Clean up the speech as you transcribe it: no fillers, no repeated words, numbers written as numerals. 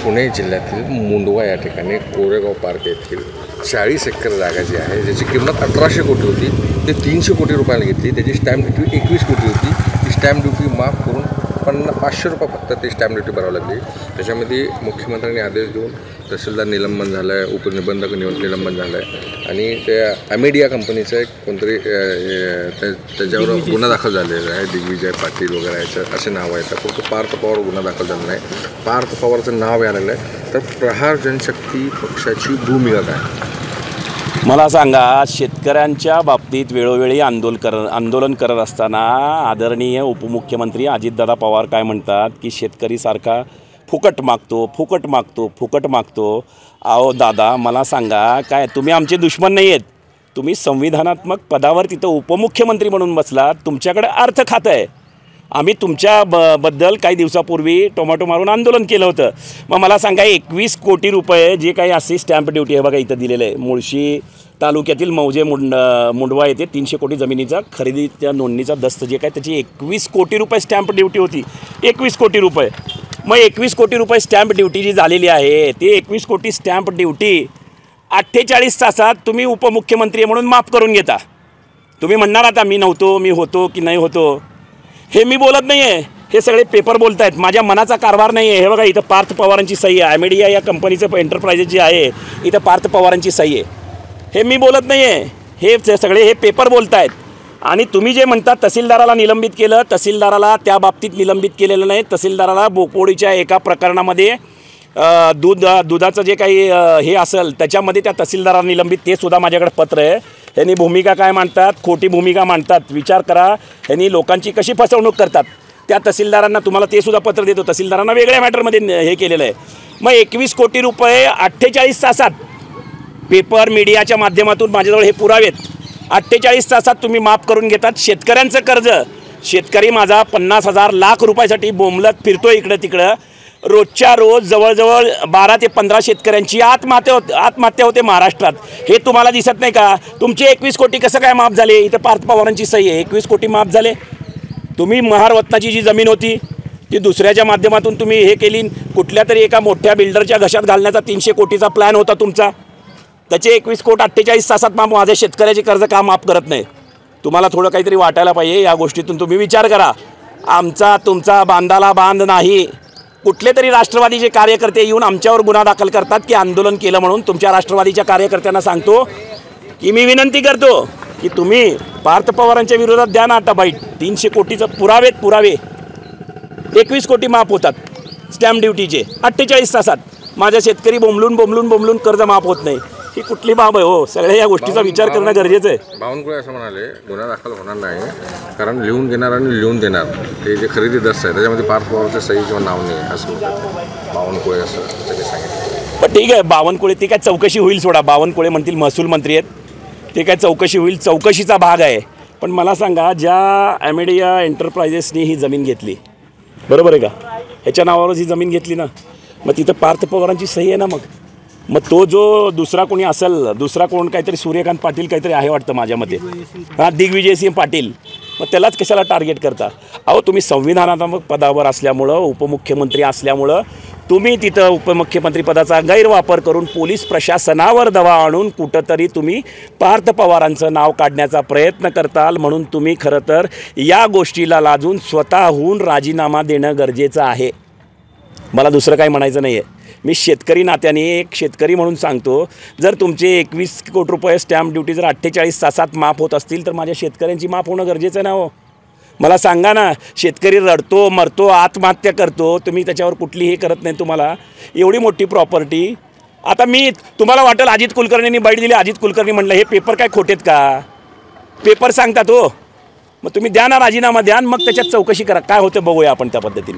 पुणे जिल्ह्यातील मुंडवा या ठिकाणी कोरेगाव पार्क येथील 40 एकर जागा जी आहे ज्याची किंमत 1800 कोटी होती ते 300 कोटी रुपयाला घेतली। त्याची स्टॅम्प ड्युटी 21 कोटी होती। ती स्टॅम्प ड्युटी माफ करून 500 रुपये फक्त ती स्टॅम्प ड्युटी भरावी लागली। त्याच्यामध्ये मुख्यमंत्र्यांनी आदेश देऊन तहसीलदार निलंबन झालं आहे, उपनिबंधक निलंबन झालं आहे आणि त्या अमेडिया कंपनीचं एक कोणतरी त्याच्यावर गुन्हा दाखल झालेला आहे। दिग्विजय पाटील वगैरे याचं असे नाव आहेत, फक्त पार्थ पवार गुन्हा दाखल झाला नाही। पार्थ पवारचं नाव यायला लागलं आहे। तर प्रहार जनशक्ती पक्षाची भूमिका काय? मला सांगा, शेतकऱ्यांच्या बाबतीत वेळोवेळी आंदोलन करत असताना आदरणीय उपमुख्यमंत्री अजितदादा पवार काय म्हणतात की शेतकरी सारखा फुकट मागतो। अहो दादा, मला सांगा, काय तुम्ही आमचे दुश्मन नाही आहेत? तुम्ही संविधानात्मक पदावर तिथं उपमुख्यमंत्री म्हणून बसलात, तुमच्याकडे अर्थ खातं आहे। आम्ही तुमच्याबद्दल काही दिवसापूर्वी टोमॅटो मारून आंदोलन केलं होतं। मग मला सांगा, 21 कोटी रुपये जे काही अशी स्टॅम्प ड्युटी आहे बघा, इथं दिलेलं आहे। मुळशी तालुक्यातील मौजे मुंडवा येथे 300 कोटी जमिनीचा खरेदीच्या नोंदणीचा दस्त जे काय त्याची 21 कोटी रुपये स्टॅम्प ड्युटी होती। 21 कोटी रुपये। मग 21 कोटी रुपये स्टॅम्प ड्युटी जी झालेली आहे ते 21 कोटी स्टॅम्प ड्युटी 48 तासात तुम्ही उपमुख्यमंत्री म्हणून माफ करून घेता। तुम्ही म्हणणार आता मी नव्हतो, मी होतो की नाही होतो, हे मी बोलत नाही आहे, हे सगळे पेपर बोलत आहेत। माझ्या मनाचा कारभार नाही आहे। हे बघा, इथं पार्थ पवारांची सही आहे। अमेडिया या कंपनीचं एंटरप्राइजेस जे आहे इथं पार्थ पवारांची सही आहे। हे मी बोलत नाही आहे, हे सगळे हे पेपर बोलत आहेत। आणि तुम्ही जे म्हणता तहसीलदाराला निलंबित केलं, तहसीलदाराला त्या बाबतीत निलंबित केलेलं नाही। तहसीलदाराला बोकवडीच्या एका प्रकरणामध्ये दुधाचं जे काही हे असेल त्याच्यामध्ये त्या तहसीलदाराला निलंबित, ते सुद्धा माझ्याकडे पत्र आहे। ह्यांनी भूमिका काय मांडतात? खोटी भूमिका मांडतात। विचार करा, ह्यांनी लोकांची कशी फसवणूक करतात। त्या तहसीलदारांना तुम्हाला ते सुद्धा पत्र देतो, तहसीलदारांना वेगळ्या मॅटरमध्ये हे केलेलं आहे। मग 21 कोटी रुपये 48 तासात पेपर मीडियाच्या माध्यमातून माझ्याजवळ हे पुरावे आहेत। 48 तासात तुम्ही माफ करून घेतात शेतकऱ्यांचं कर्ज। शेतकरी माझा 50,000 लाख रुपयासाठी बोंबलत फिरतो इकडं तिकडं। रोजच्या रोज जवळजवळ 12 ते 15 शेतकऱ्यांची आत्महत्या होते महाराष्ट्रात। हे तुम्हाला दिसत नाही का? तुमचे 21 कोटी कसं काय माफ झाले? इथं पार्थ पवारांची सही आहे, 21 कोटी माफ झाले। तुम्ही महारत्नाची जी जमीन होती ती दुसऱ्याच्या माध्यमातून तुम्ही हे केली, कुठल्या तरी एका मोठ्या बिल्डरच्या घशात घालण्याचा 300 कोटीचा प्लॅन होता तुमचा। त्याचे 21 कोटी 48 तासात माफ, माझ्या शेतकऱ्याचे कर्ज का माफ करत नाही? तुम्हाला थोडं काहीतरी वाटायला पाहिजे। या गोष्टीतून तुम्ही विचार करा। आमचा तुमचा बांधाला बांध नाही। कुठले तरी राष्ट्रवादीचे कार्यकर्ते येऊन आमच्यावर गुन्हा दाखल करतात की आंदोलन केलं म्हणून। तुमच्या राष्ट्रवादीच्या कार्यकर्त्यांना सांगतो की मी विनंती करतो की तुम्ही पार्थ पवारांच्या विरोधात द्या ना आता बाईट। 300 कोटीचं पुरावे 21 कोटी माफ होतात स्टॅम्प ड्युटीचे 48 तासात। माझ्या शेतकरी बोंबलून कर्ज माफ होत नाही। ही कुठली बाब आहे हो? सगळ्या या गोष्टीचा विचार करणं गरजेचं आहे। बावनकुळे असं म्हणाले, गुन्हा दाखल होणार नाही कारण लिहून घेणार आणि लिहून देणार हे जे खरेदी दस्त आहे त्याच्यामध्ये पार्थ पवारचं सही किंवा नाव नाही असं म्हणतात बावनकुळे, असं सगळे सांगितलं। पण ठीक आहे, बावनकुळे ती काय चौकशी होईल, सोडा। बावनकुळे म्हणतील महसूल मंत्री आहेत, ते काय चौकशी होईल, चौकशीचा भाग आहे। पण मला सांगा, ज्या अमेडिया एंटरप्राइजेसनी ही जमीन घेतली, बरोबर आहे का? ह्याच्या नावावरच ही जमीन घेतली ना, मग तिथं पार्थ पवारांची सही आहे ना। मग तो जो दुसरा कोणी असेल, दुसरा कोण काहीतरी सूर्यकांत पाटील काहीतरी आहे वाटतं माझ्या मते, हां, दिग्विजय सिंह पाटील, मग त्यालाच कशाला टार्गेट करता? अहो, तुम्ही संविधानात्मक पदावर असल्यामुळं, उपमुख्यमंत्री असल्यामुळं तुम्ही तिथं उपमुख्यमंत्री पदाचा गैरवापर करून पोलीस प्रशासनावर दबाव आणून कुठंतरी तुम्ही पार्थ पवारांचं नाव काढण्याचा प्रयत्न करताल। म्हणून तुम्ही खरं तर या गोष्टीला लाजून स्वतःहून राजीनामा देणं गरजेचं आहे। मला दुसरं काही म्हणायचं नाही आहे। मी शेतकरी नात्याने एक शेतकरी म्हणून सांगतो, जर तुमचे 21 कोटी रुपये स्टॅम्प ड्युटी जर 48 तासात माफ होत असतील तर माझ्या शेतकऱ्यांची माफ होणं गरजेचं ना हो? मला सांगा ना, शेतकरी रडतो, मरतो, आत्महत्या करतो, तुम्ही त्याच्यावर कुठली हे करत नाही। तुम्हाला एवढी मोठी प्रॉपर्टी, आता मी तुम्हाला वाटेल अजित कुलकर्णींनी बाईट दिली, अजित कुलकर्णी म्हणलं हे पेपर काय खोटेत का? पेपर सांगतात हो। मग तुम्ही द्या ना राजीनामा, द्या, मग त्याच्यात चौकशी करा, काय होतं बघूया आपण त्या पद्धतीने।